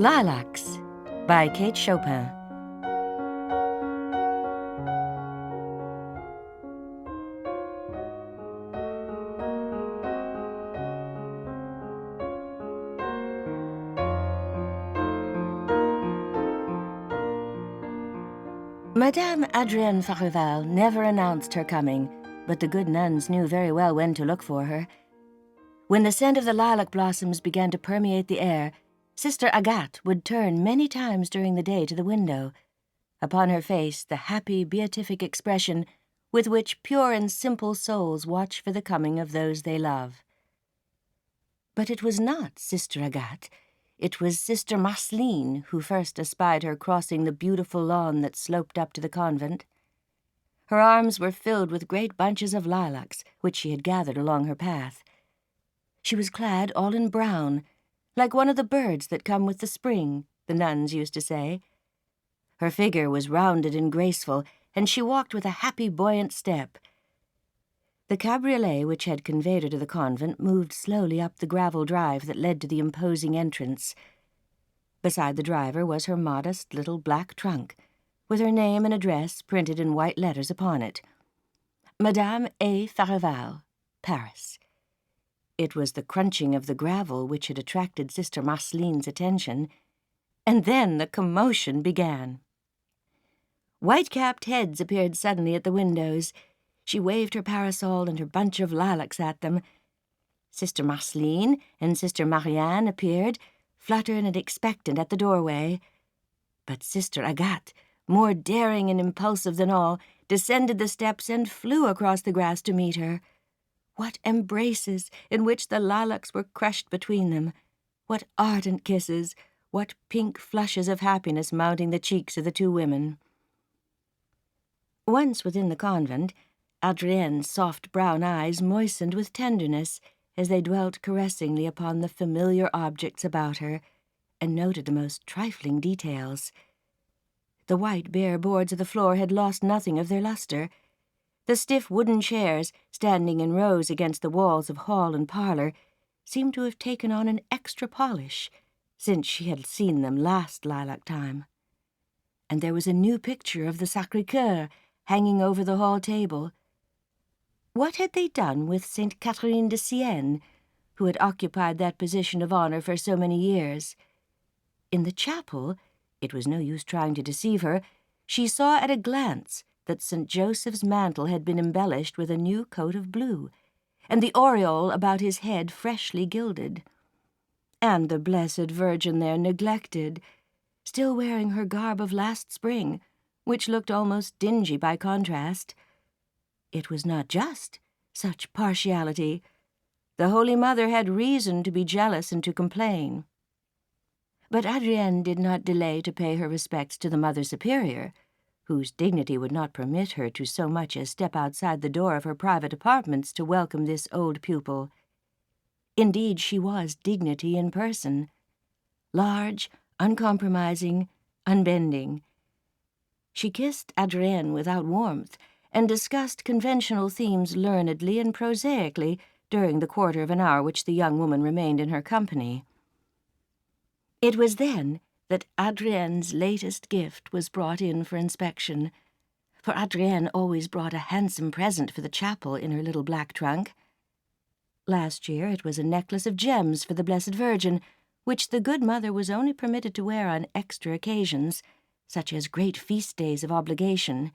Lilacs by Kate Chopin. Madame Adrienne Farival never announced her coming, but the good nuns knew very well when to look for her. When the scent of the lilac blossoms began to permeate the air, Sister Agat would turn many times during the day to the window. Upon her face the happy, beatific expression with which pure and simple souls watch for the coming of those they love. But it was not Sister Agat. It was Sister Marceline who first espied her crossing the beautiful lawn that sloped up to the convent. Her arms were filled with great bunches of lilacs, which she had gathered along her path. She was clad all in brown, like one of the birds that come with the spring, the nuns used to say. Her figure was rounded and graceful, and she walked with a happy, buoyant step. The cabriolet which had conveyed her to the convent moved slowly up the gravel drive that led to the imposing entrance. Beside the driver was her modest little black trunk, with her name and address printed in white letters upon it. Madame A. Farival, Paris. It was the crunching of the gravel which had attracted Sister Marceline's attention, and then the commotion began. White-capped heads appeared suddenly at the windows. She waved her parasol and her bunch of lilacs at them. Sister Marceline and Sister Marianne appeared, fluttered and expectant at the doorway. But Sister Agat, more daring and impulsive than all, descended the steps and flew across the grass to meet her. What embraces in which the lilacs were crushed between them! What ardent kisses! What pink flushes of happiness mounting the cheeks of the two women! Once within the convent, Adrienne's soft brown eyes moistened with tenderness as they dwelt caressingly upon the familiar objects about her and noted the most trifling details. The white bare boards of the floor had lost nothing of their luster. The stiff wooden chairs, standing in rows against the walls of hall and parlor, seemed to have taken on an extra polish since she had seen them last lilac time. And there was a new picture of the Sacré-Cœur hanging over the hall table. What had they done with Sainte Catherine de Sienne, who had occupied that position of honor for so many years? In the chapel, it was no use trying to deceive her, she saw at a glance that St. Joseph's mantle had been embellished with a new coat of blue, and the aureole about his head freshly gilded. And the Blessed Virgin there neglected, still wearing her garb of last spring, which looked almost dingy by contrast. It was not just, such partiality. The Holy Mother had reason to be jealous and to complain. But Adrienne did not delay to pay her respects to the Mother Superior, whose dignity would not permit her to so much as step outside the door of her private apartments to welcome this old pupil. Indeed, she was dignity in person, large, uncompromising, unbending. She kissed Adrienne without warmth, and discussed conventional themes learnedly and prosaically during the quarter of an hour which the young woman remained in her company. It was then that Adrienne's latest gift was brought in for inspection, for Adrienne always brought a handsome present for the chapel in her little black trunk. Last year it was a necklace of gems for the Blessed Virgin, which the good mother was only permitted to wear on extra occasions, such as great feast days of obligation.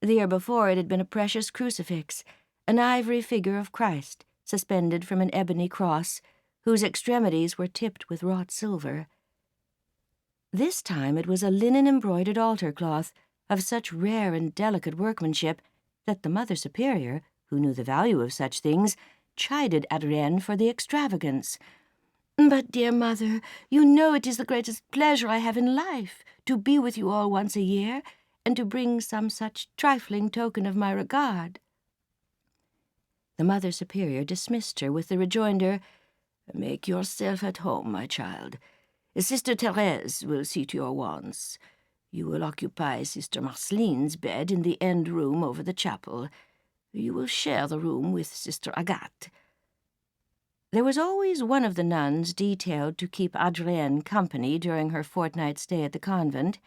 The year before it had been a precious crucifix, an ivory figure of Christ suspended from an ebony cross, whose extremities were tipped with wrought silver. This time it was a linen-embroidered altar cloth of such rare and delicate workmanship that the Mother Superior, who knew the value of such things, chided Adrienne for the extravagance. "But, dear mother, you know it is the greatest pleasure I have in life to be with you all once a year, and to bring some such trifling token of my regard." The Mother Superior dismissed her with the rejoinder, "Make yourself at home, my child. Sister Thérèse will see to your wants. You will occupy Sister Marceline's bed in the end room over the chapel. You will share the room with Sister Agat." There was always one of the nuns detailed to keep Adrienne company during her fortnight stay at the convent.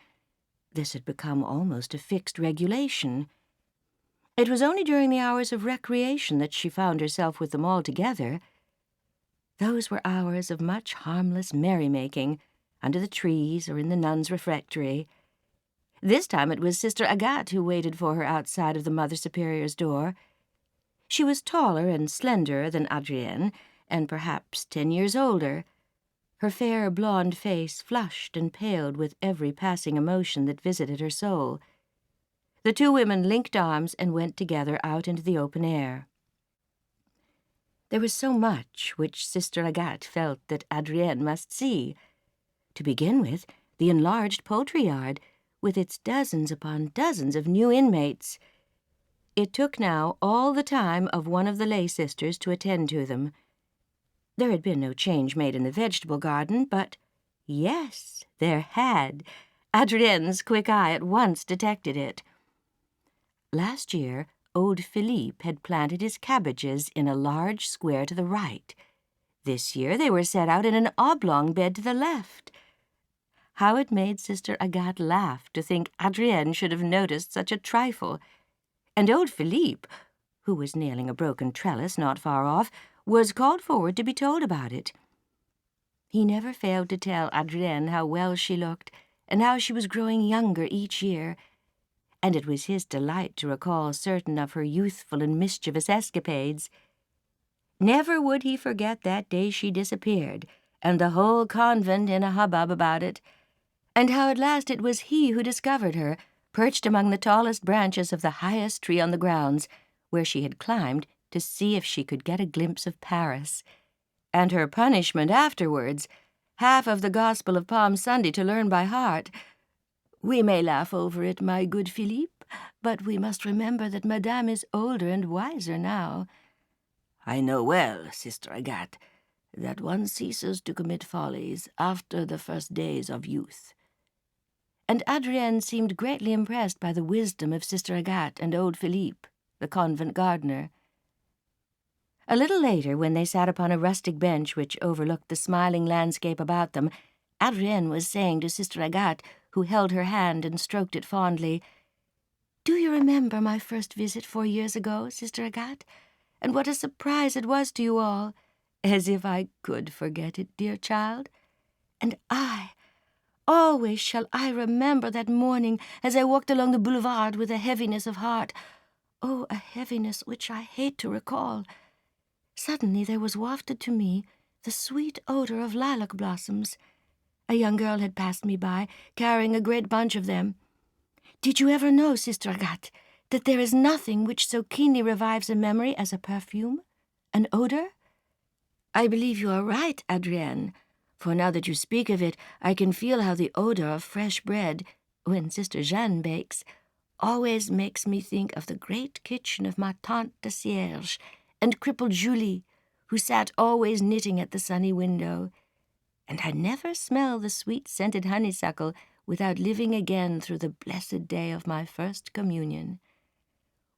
This had become almost a fixed regulation. It was only during the hours of recreation that she found herself with them all together. Those were hours of much harmless merrymaking, under the trees or in the nuns' refectory. This time it was Sister Agat who waited for her outside of the Mother Superior's door. She was taller and slenderer than Adrienne, and perhaps 10 years older. Her fair blonde face flushed and paled with every passing emotion that visited her soul. The two women linked arms and went together out into the open air. There was so much which Sister Agat felt that Adrienne must see. To begin with, the enlarged poultry yard, with its dozens upon dozens of new inmates. It took now all the time of one of the lay sisters to attend to them. There had been no change made in the vegetable garden, but yes, there had. Adrienne's quick eye at once detected it. Last year, old Philippe had planted his cabbages in a large square to the right. This year they were set out in an oblong bed to the left. How it made Sister Agat laugh to think Adrienne should have noticed such a trifle. And old Philippe, who was nailing a broken trellis not far off, was called forward to be told about it. He never failed to tell Adrienne how well she looked, and how she was growing younger each year, and it was his delight to recall certain of her youthful and mischievous escapades. Never would he forget that day she disappeared, and the whole convent in a hubbub about it, and how at last it was he who discovered her, perched among the tallest branches of the highest tree on the grounds, where she had climbed to see if she could get a glimpse of Paris. And her punishment afterwards, half of the Gospel of Palm Sunday to learn by heart. We may laugh over it, my good Philippe, but we must remember that Madame is older and wiser now. I know well, Sister Agat, that one ceases to commit follies after the first days of youth. And Adrienne seemed greatly impressed by the wisdom of Sister Agat and old Philippe, the convent gardener. A little later, when they sat upon a rustic bench which overlooked the smiling landscape about them, Adrienne was saying to Sister Agat, who held her hand and stroked it fondly, "Do you remember my first visit 4 years ago, Sister Agat? And what a surprise it was to you all! As if I could forget it, dear child. And always shall I remember that morning as I walked along the boulevard with a heaviness of heart. Oh, a heaviness which I hate to recall. Suddenly there was wafted to me the sweet odor of lilac blossoms. A young girl had passed me by, carrying a great bunch of them. Did you ever know, Sister Agat, that there is nothing which so keenly revives a memory as a perfume, an odor? I believe you are right, Adrienne, for now that you speak of it, I can feel how the odor of fresh bread, when Sister Jeanne bakes, always makes me think of the great kitchen of ma tante de Cierge and crippled Julie, who sat always knitting at the sunny window. And I never smell the sweet-scented honeysuckle without living again through the blessed day of my first communion.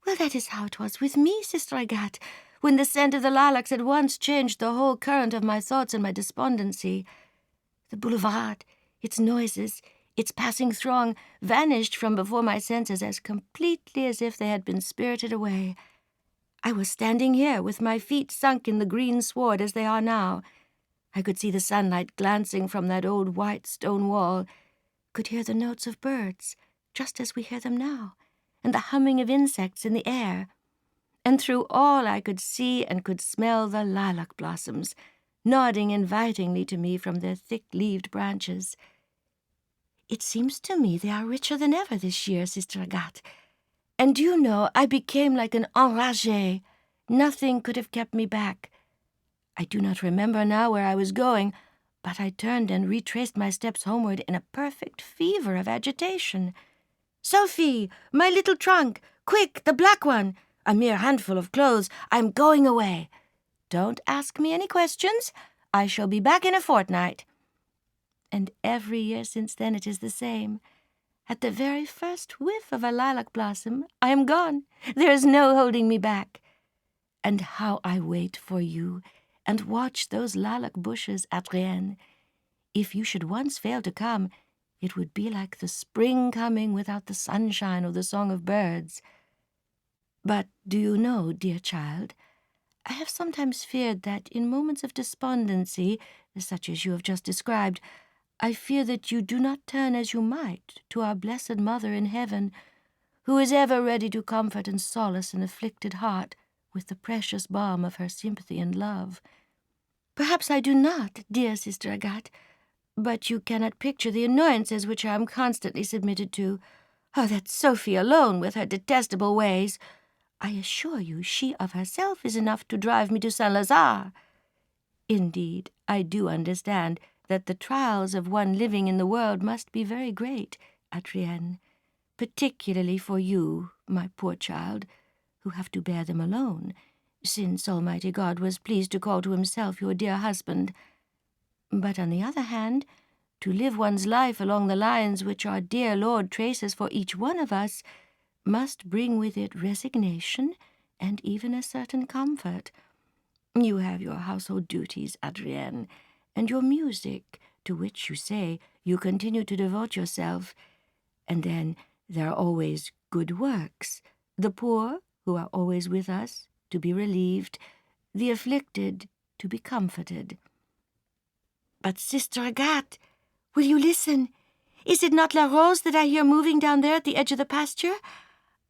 Well, that is how it was with me, Sister Agat, when the scent of the lilacs at once changed the whole current of my thoughts and my despondency. The boulevard, its noises, its passing throng, vanished from before my senses as completely as if they had been spirited away. I was standing here with my feet sunk in the green sward as they are now. I could see the sunlight glancing from that old white stone wall, could hear the notes of birds, just as we hear them now, and the humming of insects in the air. And through all I could see and could smell the lilac blossoms, nodding invitingly to me from their thick-leaved branches. It seems to me they are richer than ever this year, Sister Agat. And do you know, I became like an enragée. Nothing could have kept me back. I do not remember now where I was going, but I turned and retraced my steps homeward in a perfect fever of agitation. Sophie, my little trunk, quick, the black one, a mere handful of clothes, I'm going away. Don't ask me any questions. I shall be back in a fortnight. And every year since then it is the same. At the very first whiff of a lilac blossom, I am gone. There is no holding me back. And how I wait for you, and watch those lilac bushes, Adrienne. If you should once fail to come, it would be like the spring coming without the sunshine or the song of birds. But do you know, dear child, I have sometimes feared that in moments of despondency, such as you have just described, I fear that you do not turn as you might to our blessed Mother in heaven, who is ever ready to comfort and solace an afflicted heart with the precious balm of her sympathy and love. Perhaps I do not, dear Sister Agat, but you cannot picture the annoyances which I am constantly submitted to. Oh, that Sophie alone, with her detestable ways! I assure you she of herself is enough to drive me to Saint-Lazare. Indeed, I do understand that the trials of one living in the world must be very great, Adrienne, particularly for you, my poor child, who have to bear them alone, since Almighty God was pleased to call to himself your dear husband. But on the other hand, to live one's life along the lines which our dear Lord traces for each one of us must bring with it resignation and even a certain comfort. You have your household duties, Adrienne, and your music, to which you say you continue to devote yourself. And then there are always good works, the poor, who are always with us, to be relieved, the afflicted, to be comforted. But, Sister Agat, will you listen? Is it not La Rose that I hear moving down there at the edge of the pasture?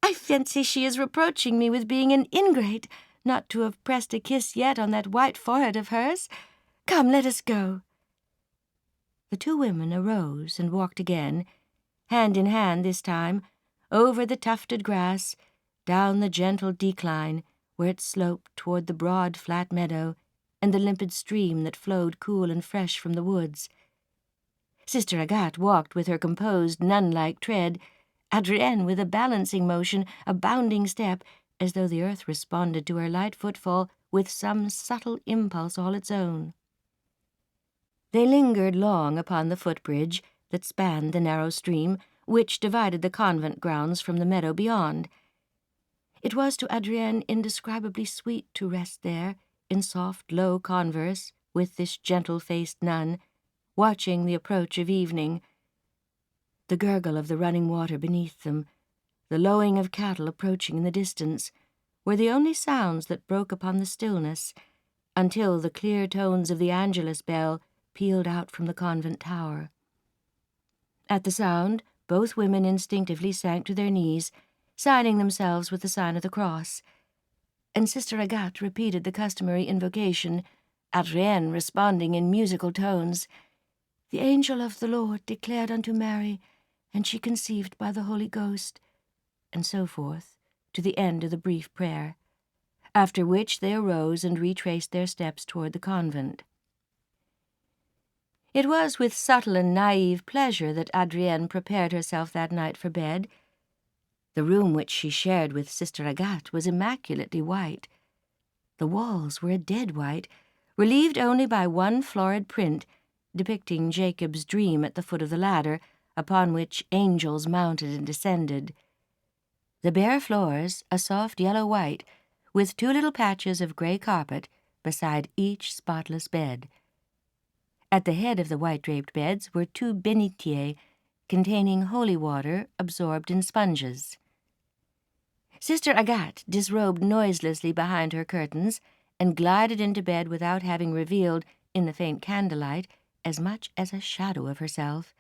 I fancy she is reproaching me with being an ingrate, not to have pressed a kiss yet on that white forehead of hers. Come, let us go. The two women arose and walked again, hand in hand this time, over the tufted grass, down the gentle decline where it sloped toward the broad flat meadow and the limpid stream that flowed cool and fresh from the woods. Sister Agat walked with her composed, nun-like tread, Adrienne with a balancing motion, a bounding step, as though the earth responded to her light footfall with some subtle impulse all its own. They lingered long upon the footbridge that spanned the narrow stream which divided the convent grounds from the meadow beyond. It was to Adrienne indescribably sweet to rest there, in soft, low converse, with this gentle-faced nun, watching the approach of evening. The gurgle of the running water beneath them, the lowing of cattle approaching in the distance, were the only sounds that broke upon the stillness, until the clear tones of the Angelus bell pealed out from the convent tower. At the sound, both women instinctively sank to their knees, signing themselves with the sign of the cross, and Sister Agat repeated the customary invocation, Adrienne responding in musical tones, "The angel of the Lord declared unto Mary, and she conceived by the Holy Ghost," and so forth, to the end of the brief prayer, after which they arose and retraced their steps toward the convent. It was with subtle and naive pleasure that Adrienne prepared herself that night for bed. The room which she shared with Sister Agat was immaculately white. The walls were a dead white, relieved only by one florid print depicting Jacob's dream at the foot of the ladder, upon which angels mounted and descended. The bare floors, a soft yellow white, with two little patches of grey carpet beside each spotless bed. At the head of the white-draped beds were two bénitiers containing holy water absorbed in sponges. Sister Agat disrobed noiselessly behind her curtains and glided into bed without having revealed, in the faint candlelight, as much as a shadow of herself.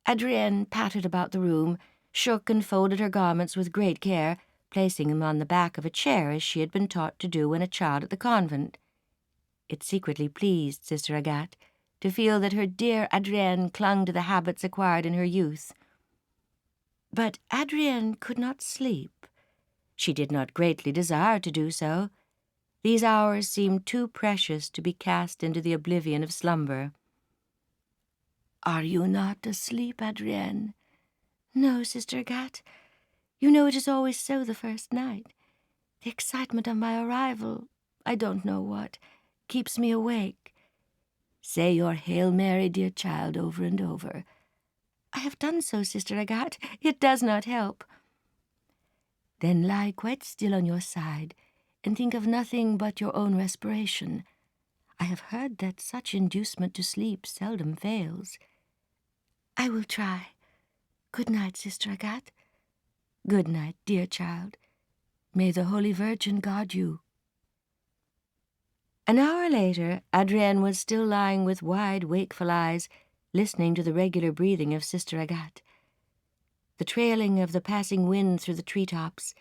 Adrienne pattered about the room, shook and folded her garments with great care, placing them on the back of a chair as she had been taught to do when a child at the convent. It secretly pleased Sister Agat to feel that her dear Adrienne clung to the habits acquired in her youth. But Adrienne could not sleep. She did not greatly desire to do so. These hours seemed too precious to be cast into the oblivion of slumber. "Are you not asleep, Adrienne?" "No, Sister Agat. You know it is always so the first night. The excitement of my arrival, I don't know what, keeps me awake." "Say your Hail Mary, dear child, over and over." "I have done so, Sister Agat. It does not help." "Then lie quite still on your side, and think of nothing but your own respiration. I have heard that such inducement to sleep seldom fails." "I will try. Good night, Sister Agat." "Good night, dear child. May the Holy Virgin guard you." An hour later, Adrienne was still lying with wide, wakeful eyes, listening to the regular breathing of Sister Agat. The trailing of the passing wind through the treetops,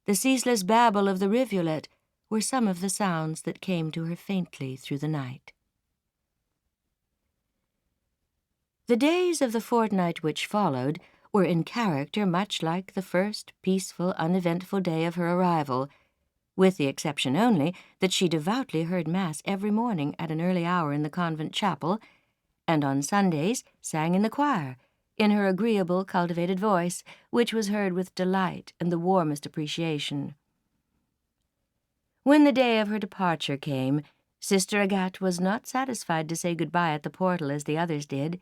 the ceaseless babble of the rivulet were some of the sounds that came to her faintly through the night. The days of the fortnight which followed were in character much like the first peaceful, uneventful day of her arrival, with the exception only that she devoutly heard Mass every morning at an early hour in the convent chapel, and on Sundays sang in the choir, in her agreeable, cultivated voice, which was heard with delight and the warmest appreciation. When the day of her departure came, Sister Agat was not satisfied to say good-bye at the portal as the others did.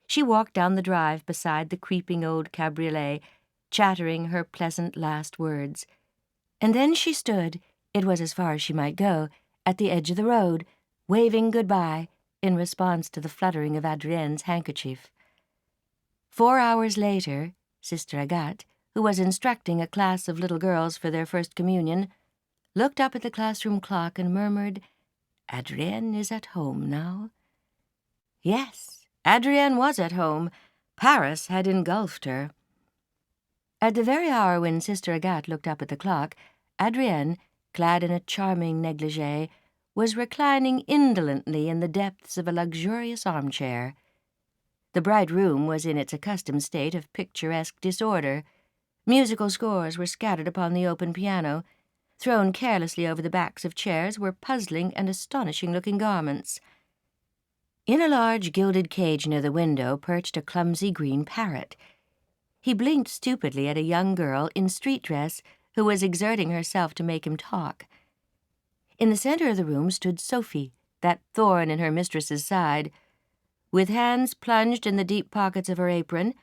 She walked down the drive beside the creeping old cabriolet, chattering her pleasant last words. And then she stood, it was as far as she might go, at the edge of the road, waving good-bye in response to the fluttering of Adrienne's handkerchief. 4 hours later, Sister Agat, who was instructing a class of little girls for their first communion, looked up at the classroom clock and murmured, "Adrienne is at home now." Yes, Adrienne was at home. Paris had engulfed her. At the very hour when Sister Agat looked up at the clock, Adrienne, clad in a charming negligee, was reclining indolently in the depths of a luxurious armchair. The bright room was in its accustomed state of picturesque disorder. Musical scores were scattered upon the open piano. Thrown carelessly over the backs of chairs were puzzling and astonishing-looking garments. In a large gilded cage near the window perched a clumsy green parrot. He blinked stupidly at a young girl in street dress who was exerting herself to make him talk. In the center of the room stood Sophie, that thorn in her mistress's side. With hands plunged in the deep pockets of her apron,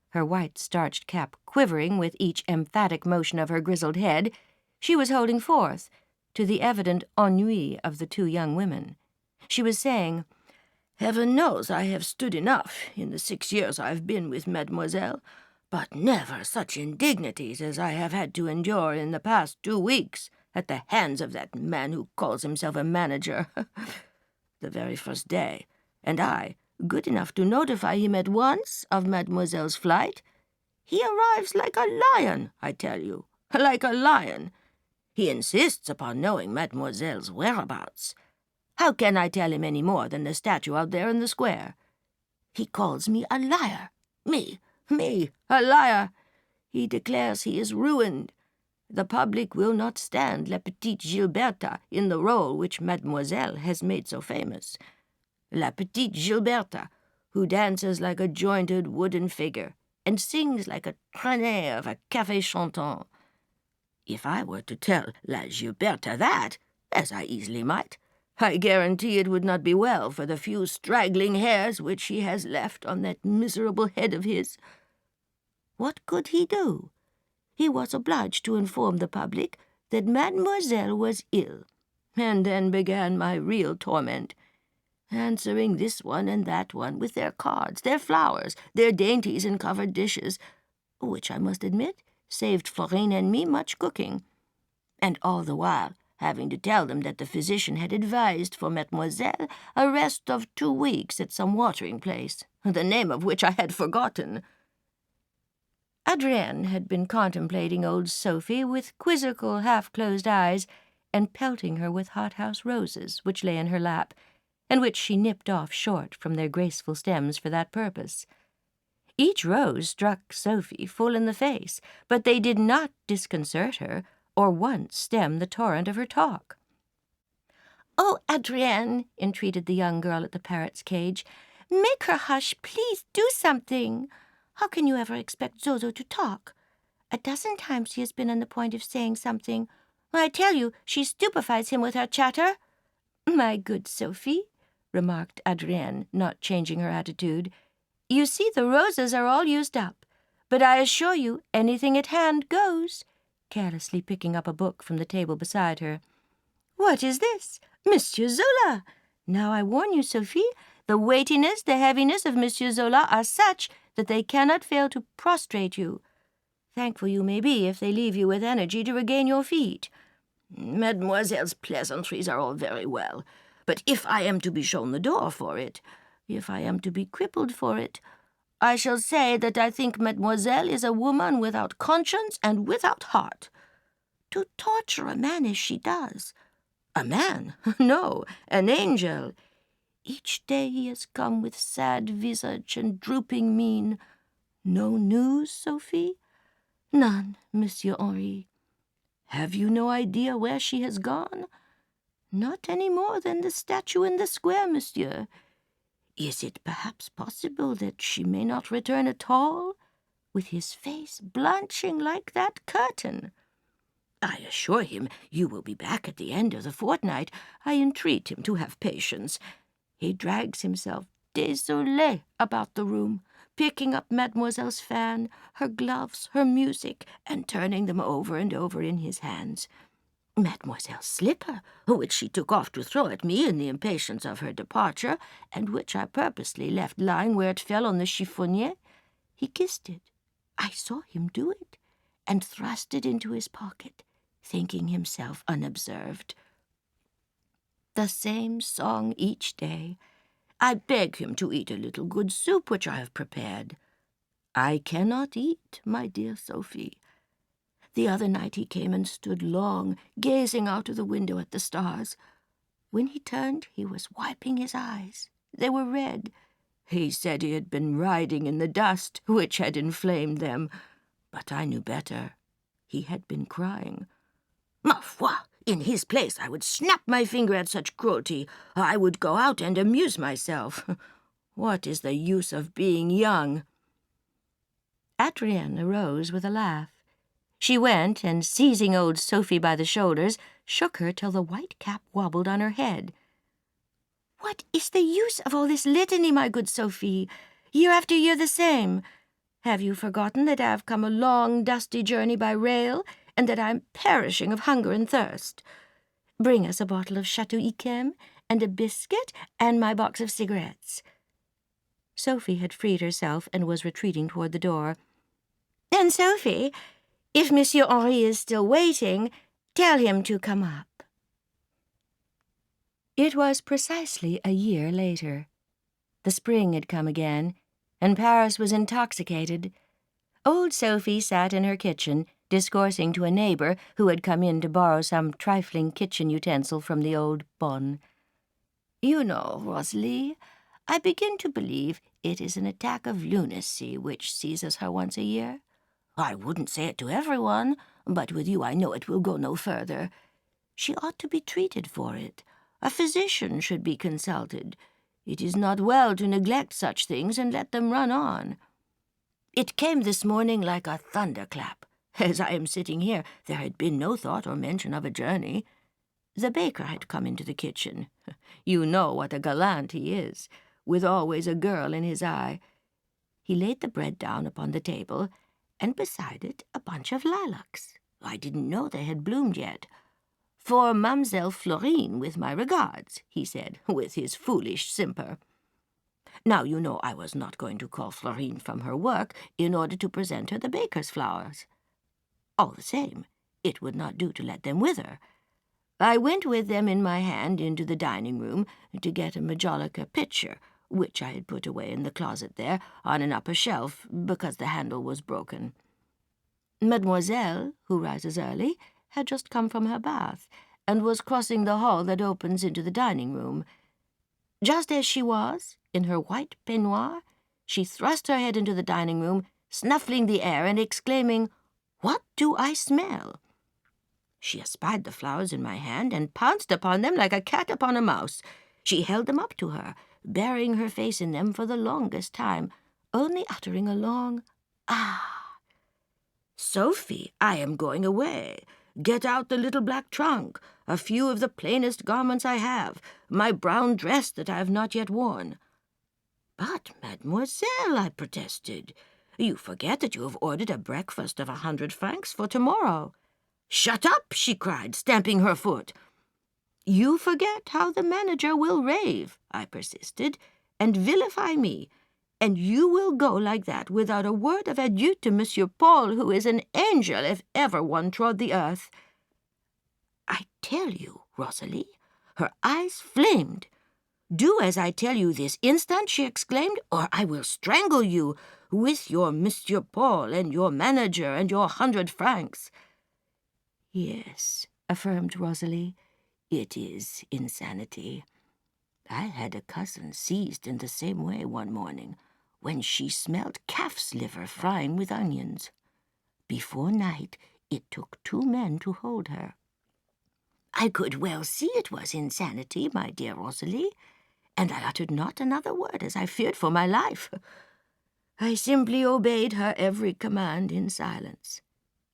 her white starched cap quivering with each emphatic motion of her grizzled head, she was holding forth, to the evident ennui of the 2 young women. She was saying, "Heaven knows I have stood enough in the 6 years I have been with Mademoiselle, but never such indignities as I have had to endure in the past 2 weeks at the hands of that man who calls himself a manager. The very first day, and I, good enough to notify him at once of Mademoiselle's flight. He arrives like a lion, I tell you, like a lion. He insists upon knowing Mademoiselle's whereabouts. How can I tell him any more than the statue out there in the square? He calls me a liar. Me, a liar. He declares he is ruined. The public will not stand La Petite Gilberta in the role which Mademoiselle has made so famous. La Petite Gilberta, who dances like a jointed wooden figure and sings like a traînée of a café chantant. If I were to tell La Gilberta that, as I easily might, I guarantee it would not be well for the few straggling hairs which he has left on that miserable head of his. What could he do? He was obliged to inform the public that Mademoiselle was ill, and then began my real torment, answering this one and that one with their cards, their flowers, their dainties in covered dishes, which I must admit saved Florine and me much cooking, and all the while having to tell them that the physician had advised for Mademoiselle a rest of 2 weeks at some watering place, the name of which I had forgotten. Adrienne had been contemplating old Sophie with quizzical, half-closed eyes, and pelting her with hothouse roses which lay in her lap, and which she nipped off short from their graceful stems for that purpose. Each rose struck Sophie full in the face, but they did not disconcert her, or once stem the torrent of her talk. "Oh, Adrienne," entreated the young girl at the parrot's cage, "make her hush, please do something. How can you ever expect Zozo to talk? A dozen times she has been on the point of saying something. I tell you, she stupefies him with her chatter." "My good Sophie," remarked Adrienne, not changing her attitude, "you see the roses are all used up, but I assure you anything at hand goes. carelessly picking up a book from the table beside her. "What is this? Monsieur Zola! Now I warn you, Sophie, the weightiness, the heaviness of Monsieur Zola are such that they cannot fail to prostrate you. Thankful you may be if they leave you with energy to regain your feet." "Mademoiselle's pleasantries are all very well, but if I am to be shown the door for it, if I am to be crippled for it, I shall say that I think Mademoiselle is a woman without conscience and without heart. To torture a man as she does. A man? No, an angel. Each day he has come with sad visage and drooping mien. No news, Sophie? None, Monsieur Henri. Have you no idea where she has gone? Not any more than the statue in the square, monsieur. Is it perhaps possible that she may not return at all, with his face blanching like that curtain? I assure him you will be back at the end of the fortnight. I entreat him to have patience. He drags himself désolé about the room, picking up Mademoiselle's fan, her gloves, her music, and turning them over and over in his hands. Mademoiselle's slipper, which she took off to throw at me in the impatience of her departure, and which I purposely left lying where it fell on the chiffonnier, he kissed it. I saw him do it, and thrust it into his pocket, thinking himself unobserved. The same song each day. I beg him to eat a little good soup which I have prepared. I cannot eat, my dear Sophie. The other night he came and stood long, gazing out of the window at the stars. When he turned, he was wiping his eyes. They were red. He said he had been riding in the dust, which had inflamed them. But I knew better. He had been crying. Ma foi! In his place I would snap my finger at such cruelty. I would go out and amuse myself. What is the use of being young? Adrienne arose with a laugh. She went, and seizing old Sophie by the shoulders, shook her till the white cap wobbled on her head. "What is the use of all this litany, my good Sophie? Year after year the same. Have you forgotten that I have come a long, dusty journey by rail, and that I am perishing of hunger and thirst? Bring us a bottle of Chateau Yquem, and a biscuit, and my box of cigarettes." Sophie had freed herself and was retreating toward the door. "And, Sophie, if Monsieur Henri is still waiting, tell him to come up." It was precisely a year later. The spring had come again, and Paris was intoxicated. Old Sophie sat in her kitchen, discoursing to a neighbor who had come in to borrow some trifling kitchen utensil from the old bonne. "You know, Rosalie, I begin to believe it is an attack of lunacy which seizes her once a year. I wouldn't say it to everyone, but with you I know it will go no further. She ought to be treated for it. A physician should be consulted. It is not well to neglect such things and let them run on. It came this morning like a thunderclap. As I am sitting here, there had been no thought or mention of a journey. The baker had come into the kitchen. You know what a gallant he is, with always a girl in his eye. He laid the bread down upon the table, and beside it a bunch of lilacs. I didn't know they had bloomed yet. "For Mademoiselle Florine, with my regards," he said, with his foolish simper. Now, you know I was not going to call Florine from her work in order to present her the baker's flowers. All the same, it would not do to let them wither. I went with them in my hand into the dining-room to get a majolica pitcher, which I had put away in the closet there on an upper shelf because the handle was broken. Mademoiselle, who rises early, had just come from her bath, and was crossing the hall that opens into the dining-room. Just as she was, in her white peignoir, she thrust her head into the dining-room, snuffling the air and exclaiming, "What do I smell?" She espied the flowers in my hand and pounced upon them like a cat upon a mouse. She held them up to her, burying her face in them for the longest time, only uttering a long "ah." "Sophie, I am going away. Get out the little black trunk, a few of the plainest garments I have, my brown dress that I have not yet worn." "But, mademoiselle," I protested, "you forget that you have ordered a breakfast of 100 francs for tomorrow." "Shut up," she cried, stamping her foot. "You forget how the manager will rave," I persisted, "and vilify me, and you will go like that without a word of adieu to Monsieur Paul, who is an angel if ever one trod the earth." "I tell you, Rosalie," her eyes flamed. "Do as I tell you this instant," she exclaimed, "or I will strangle you, with your Monsieur Paul and your manager and your 100 francs. "Yes," affirmed Rosalie, "it is insanity. I had a cousin seized in the same way one morning, when she smelt calf's liver frying with onions. Before night, it took 2 men to hold her. I could well see it was insanity, my dear Rosalie, and I uttered not another word, as I feared for my life. I simply obeyed her every command in silence.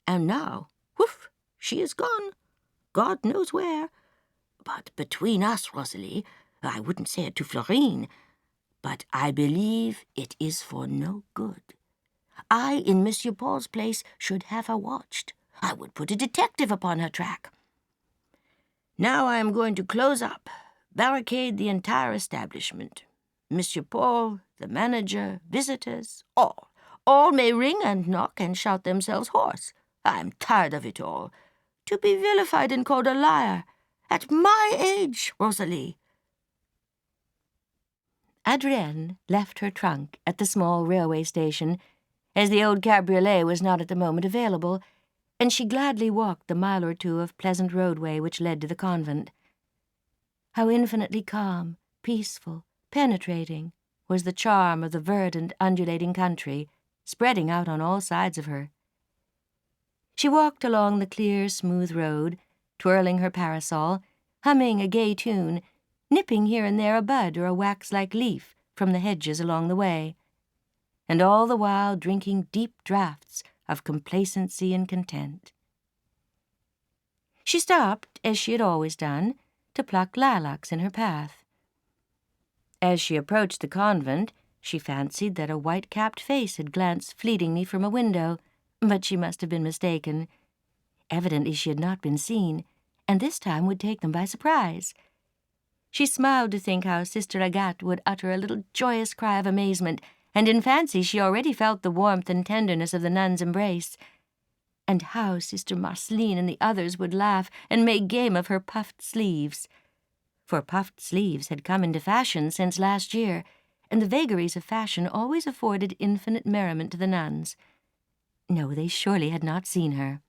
And now, whoof, she is gone, God knows where. But between us, Rosalie, I wouldn't say it to Florine, but I believe it is for no good. I, in Monsieur Paul's place, should have her watched. I would put a detective upon her track. Now I am going to close up, barricade the entire establishment. Monsieur Paul, the manager, visitors, all may ring and knock and shout themselves hoarse. I am tired of it all. To be vilified and called a liar. At my age, Rosalie." Adrienne left her trunk at the small railway station, as the old cabriolet was not at the moment available, and she gladly walked the mile or two of pleasant roadway which led to the convent. How infinitely calm, peaceful, penetrating was the charm of the verdant, undulating country, spreading out on all sides of her. She walked along the clear, smooth road, twirling her parasol, humming a gay tune, nipping here and there a bud or a wax-like leaf from the hedges along the way, and all the while drinking deep draughts of complacency and content. She stopped, as she had always done, to pluck lilacs in her path. As she approached the convent, she fancied that a white-capped face had glanced fleetingly from a window, but she must have been mistaken. Evidently she had not been seen, and this time would take them by surprise. She smiled to think how Sister Agat would utter a little joyous cry of amazement, and in fancy she already felt the warmth and tenderness of the nun's embrace, and how Sister Marceline and the others would laugh and make game of her puffed sleeves. For puffed sleeves had come into fashion since last year, and the vagaries of fashion always afforded infinite merriment to the nuns. No, they surely had not seen her.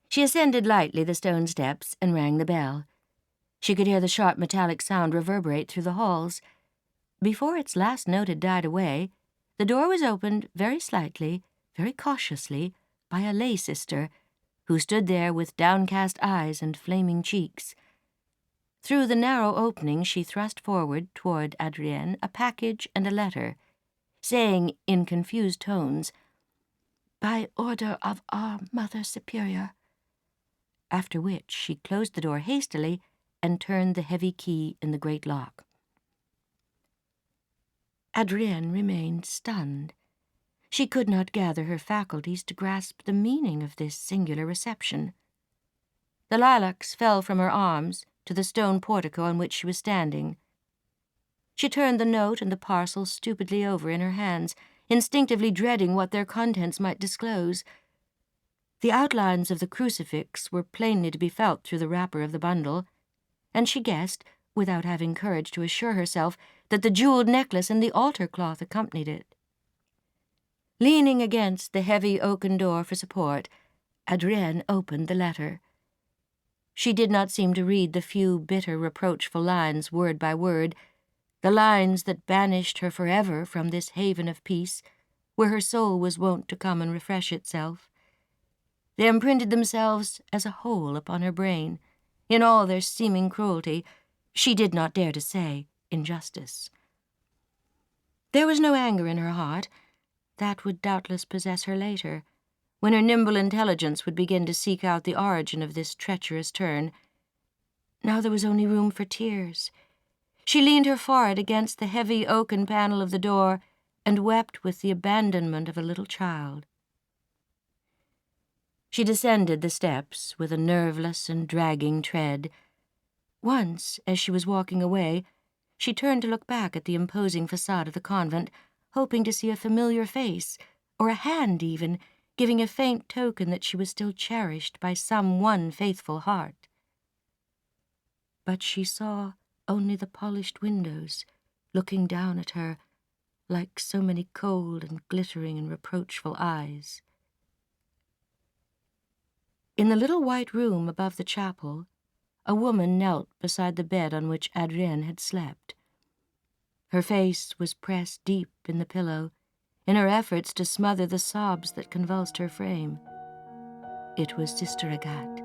She ascended lightly the stone steps and rang the bell. She could hear the sharp metallic sound reverberate through the halls. Before its last note had died away, the door was opened very slightly, very cautiously, by a lay sister, who stood there with downcast eyes and flaming cheeks. Through the narrow opening she thrust forward toward Adrienne a package and a letter, saying in confused tones, "By order of our Mother Superior," after which she closed the door hastily and turned the heavy key in the great lock. Adrienne remained stunned. She could not gather her faculties to grasp the meaning of this singular reception. The lilacs fell from her arms to the stone portico on which she was standing. She turned the note and the parcel stupidly over in her hands, instinctively dreading what their contents might disclose. The outlines of the crucifix were plainly to be felt through the wrapper of the bundle, and she guessed, without having courage to assure herself, that the jeweled necklace and the altar cloth accompanied it. Leaning against the heavy oaken door for support, Adrienne opened the letter. She did not seem to read the few bitter, reproachful lines word by word, the lines that banished her forever from this haven of peace, where her soul was wont to come and refresh itself. They imprinted themselves as a whole upon her brain, in all their seeming cruelty, she did not dare to say injustice. There was no anger in her heart. That would doubtless possess her later, when her nimble intelligence would begin to seek out the origin of this treacherous turn. Now there was only room for tears. She leaned her forehead against the heavy oaken panel of the door and wept with the abandonment of a little child. She descended the steps with a nerveless and dragging tread. Once, as she was walking away, she turned to look back at the imposing facade of the convent, hoping to see a familiar face, or a hand even, giving a faint token that she was still cherished by some one faithful heart. But she saw only the polished windows, looking down at her like so many cold and glittering and reproachful eyes. In the little white room above the chapel, a woman knelt beside the bed on which Adrienne had slept. Her face was pressed deep in the pillow, in her efforts to smother the sobs that convulsed her frame. It was Sister Agat.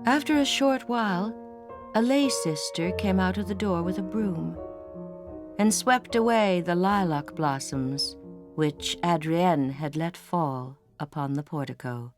After a short while, a lay sister came out of the door with a broom and swept away the lilac blossoms which Adrienne had let fall upon the portico.